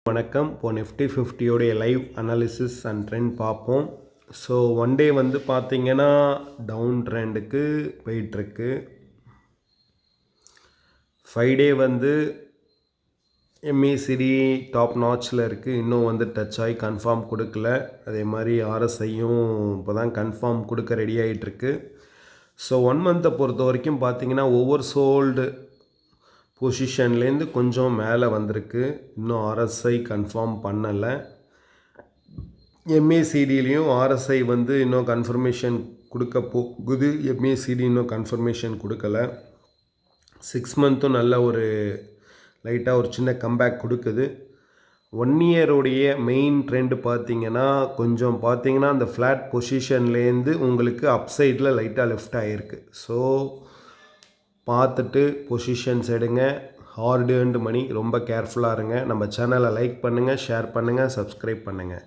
வணக்கம். இப்போ Nifty 50 live analysis and trend பார்ப்போம். ஸோ ஒன் டே வந்து பார்த்தீங்கன்னா டவுன் ட்ரெண்டுக்கு போயிட்டுருக்கு. 5 டே வந்து MACD டாப் நாட்சில் இருக்குது. இன்னும் வந்து டச் ஆகி கன்ஃபார்ம் கொடுக்கல. அதே மாதிரி RSIயும் இப்போ தான் கன்ஃபார்ம் கொடுக்க ரெடி ஆகிட்டுருக்கு. ஸோ 1 மந்த்தை பொறுத்த வரைக்கும் பார்த்தீங்கன்னா ஓவர் சோல்டு பொசிஷன்லேருந்து கொஞ்சம் மேலே வந்திருக்கு. இன்னும் RSI கன்ஃபார்ம் பண்ணலை. MACDலேயும் RSI வந்து இன்னும் கன்ஃபர்மேஷன் கொடுக்க போகுது. MACD இன்னும் கன்ஃபர்மேஷன் கொடுக்கல. 6 மந்த்தும் நல்ல ஒரு லைட்டாக ஒரு சின்ன கம்பேக் கொடுக்குது. 1 இயருடைய மெயின் ட்ரெண்டு பார்த்தீங்கன்னா அந்த ஃப்ளாட் பொசிஷன்லேருந்து உங்களுக்கு அப்சைடில் லைட்டாக லெஃப்ட் ஆகிருக்கு. ஸோ பார்த்துட்டு பொசிஷன்ஸ் எடுங்க. ஹார்டு ஏர்ன்டு மணி ரொம்ப கேர்ஃபுல்லாக இருங்க. நம்ம சேனலை லைக் பண்ணுங்கள், ஷேர் பண்ணுங்கள், சப்ஸ்கிரைப் பண்ணுங்கள்.